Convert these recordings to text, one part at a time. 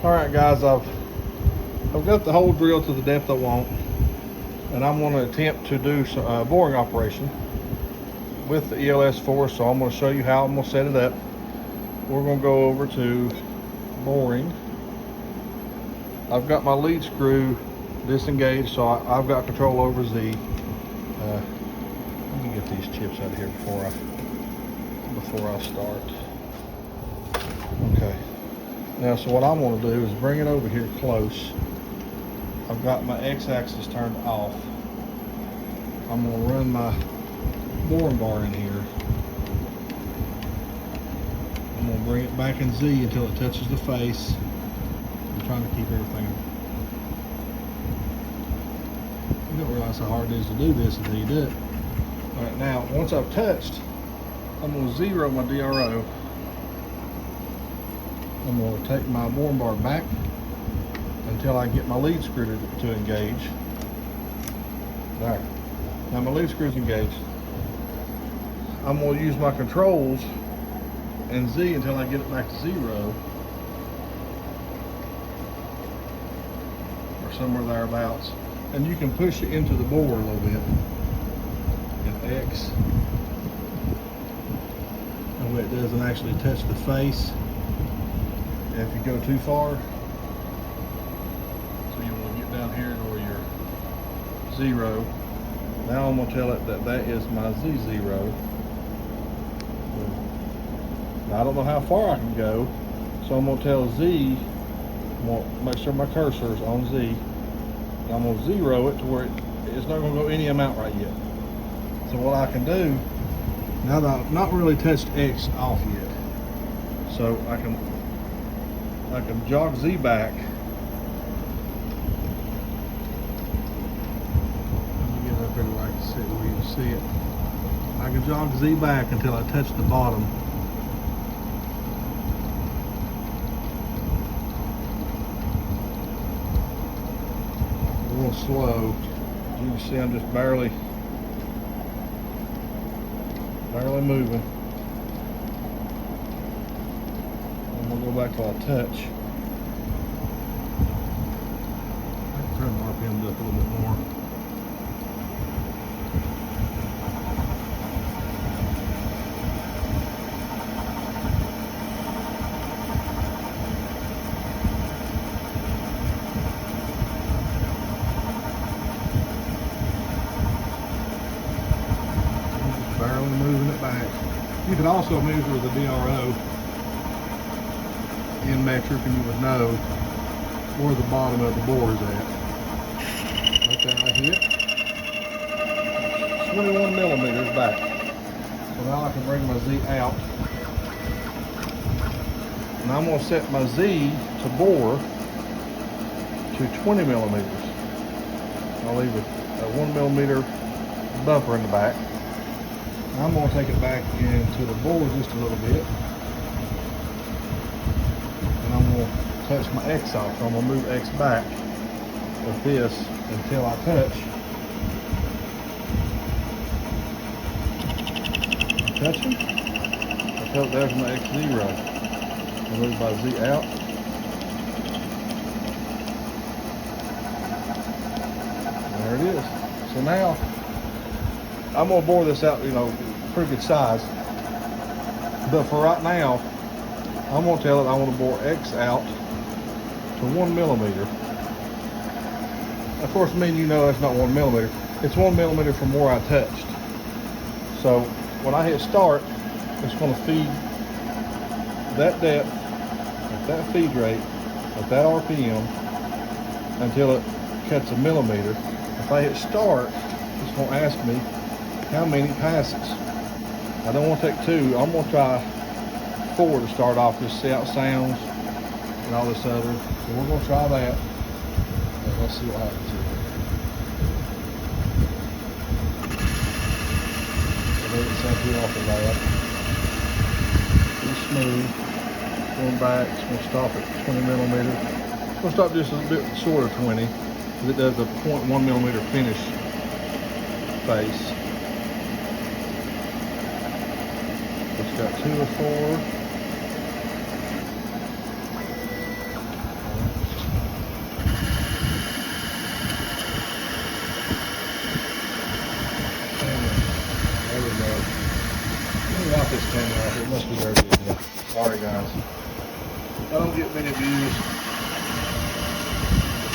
All right, guys, I've got the hole drilled to the depth I want, and I'm going to attempt to do some boring operation with the ELS4. So I'm going to show you how I'm going to set it up. We're going to go over to boring. I've got my lead screw disengaged, so I've got control over Z. Let me get these chips out of here before I start. Okay. Now, so what I'm going to do is bring it over here close. I've got my X-axis turned off. I'm going to run my boring bar in here. I'm going to bring it back in Z until it touches the face. I'm trying to keep everything. You don't realize how hard it is to do this until you do it. All right, now, once I've touched, I'm going to zero my DRO. I'm going to take my boring bar back until I get my lead screw to engage. There. Now my lead screw is engaged. I'm going to use my controls and Z until I get it back to zero, or somewhere thereabouts. And you can push it into the bore a little bit. And X. That way it doesn't actually touch the face. And if you go too far, so you want to get down here to where you're zero. Now I'm going to tell it that that is my Z0. Now I don't know how far I can go, so I'm going to tell Z, I'm going to make sure my cursor is on Z, and I'm going to zero it to where it's not going to go any amount right yet. So what I can do, now that I've not really touched X off yet, so I can jog Z back. Let me get up here where I can see it, where you can see it. I can jog Z back until I touch the bottom. A little slow. As you can see, I'm just barely moving. I'm gonna go back till I touch. I can turn the RPM up a little bit more. Barely moving it back. You could also measure the DRO in metric, and you would know where the bottom of the bore is at. Okay, I hit 21 millimeters back. So now I can bring my Z out. And I'm going to set my Z to bore to 20 millimeters. I'll leave a 1 millimeter bumper in the back. I'm going to take it back into the bore just a little bit. And I'm going to touch my X off. So I'm going to move X back with this until I touch. Touching. I felt there's my X0. I move my Z out. There it is. So now I'm going to bore this out, pretty good size. But for right now, I'm going to tell it I want to bore X out to 1 millimeter. Of course, that's not 1 millimeter. It's 1 millimeter from where I touched. So when I hit start, it's going to feed that depth at that feed rate at that RPM until it cuts a millimeter. If I hit start, it's going to ask me how many passes. I don't want to take 2. I'm going to try 4 to start off, just see how it sounds and all this other. So we're going to try that. Let's see what happens here. I let it set you off of that. Pretty smooth. Going back, it's going to stop at 20 millimeters. It's going to stop just a bit short of 20, because it does a 0.1 millimeter finish face. It's got 2 or 4. guys. I don't get many views.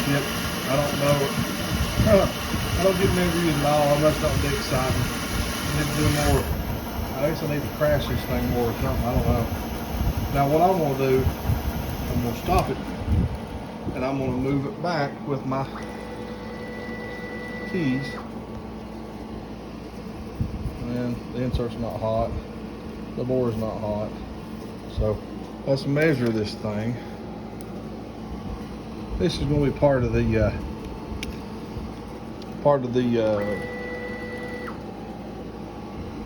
Yep, I don't know. I don't get many views at all. I must not be excited. I need to do more. I guess I need to crash this thing more or something. I don't know. Now what I'm going to do, I'm going to stop it and I'm going to move it back with my keys. And the insert's not hot. The bore's not hot. So let's measure this thing. This is going to be part of the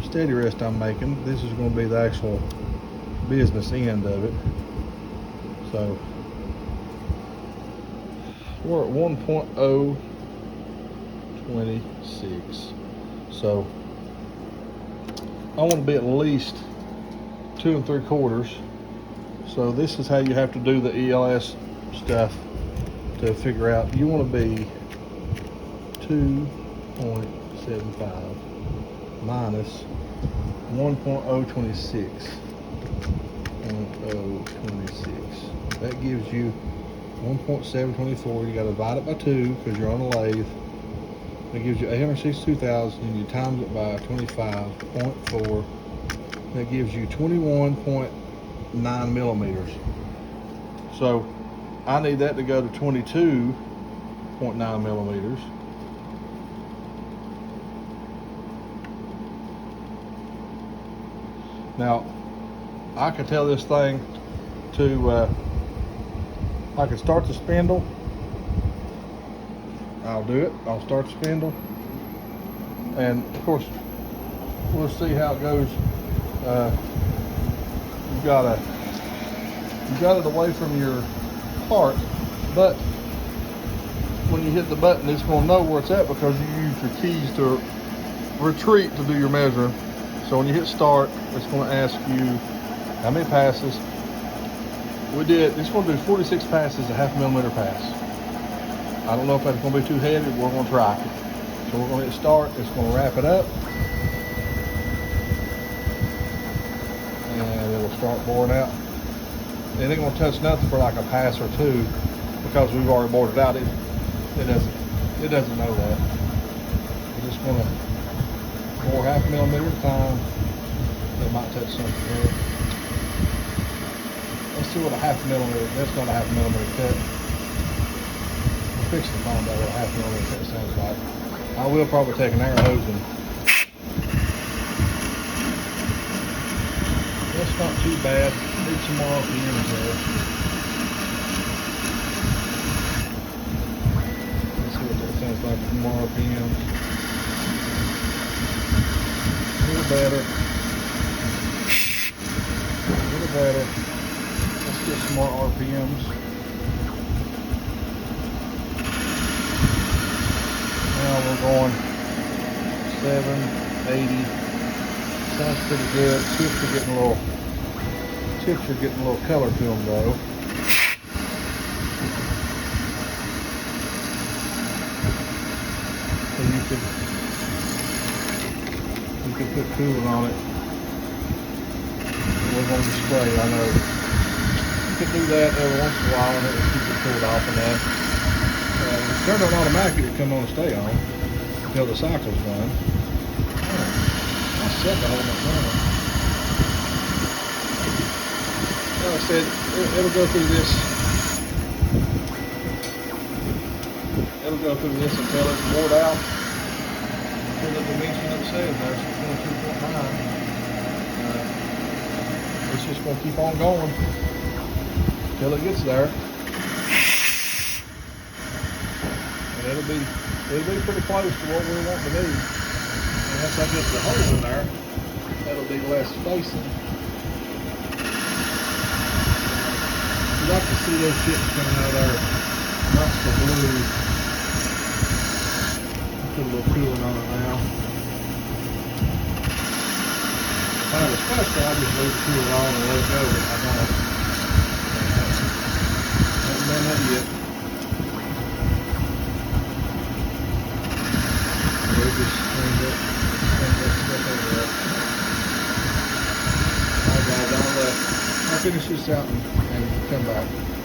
steady rest I'm making. This is going to be the actual business end of it. So we're at 1.026. So I want to be at least 2 3/4. So this is how you have to do the ELS stuff to figure out. You want to be 2.75 minus 1.026. 1.026. That gives you 1.724. You got to divide it by 2 because you're on a lathe. That gives you 862,000, and you times it by 25.4. That gives you 21.9 millimeters. So I need that to go to 22.9 millimeters. Now, I could tell this thing to, I could start the spindle. I'll do it. I'll start the spindle. And of course, we'll see how it goes. You've got it away from your part, but when you hit the button, it's going to know where it's at because you use your keys to retreat to do your measuring. So when you hit start, it's going to ask you how many passes. It's going to do 46 passes, a 1/2 millimeter pass. I don't know if that's going to be too heavy, but we're going to try it. So we're going to hit start. It's going to wrap it up. And it will start boring out. It ain't going to touch nothing for like a pass or two because we've already bored it out. It doesn't know that. We're just going to bore 1/2 millimeter at a time. It might touch something here. Let's see what a 1/2 millimeter. That's not a 1/2 millimeter cut. We're fixing to find out what a 1/2 millimeter cut sounds like. I will probably take an air hose and that's not too bad. Need some more RPMs there. Let's see what that sounds like with more RPMs. A little better. A little better. Let's get some more RPMs. Now we're going 780. Sounds pretty good. Tips are getting a little color to them though. So you could put coolant on it. We're going to spray, I know. You could do that every once in a while and it will keep it cooled off enough. Turn on automatic, it come on and stay on until the cycle's done. I set the whole thing. Like I said, it'll go through this. It'll go through this until it's bored out. Until the dimension it says there's 22.9. It's just going to keep on going until it gets there. It'll be pretty close to what we want to do. And once I get the hole in there, that'll be less spacing. You like to see those chips coming out of there, not so blue. Put a little coolant on it now. If I was special, I'd just leave the coolant on and let it go, but I don't. Haven't done that yet. Just cleaned that stuff over there. Alright guys, I'll finish this out and come back.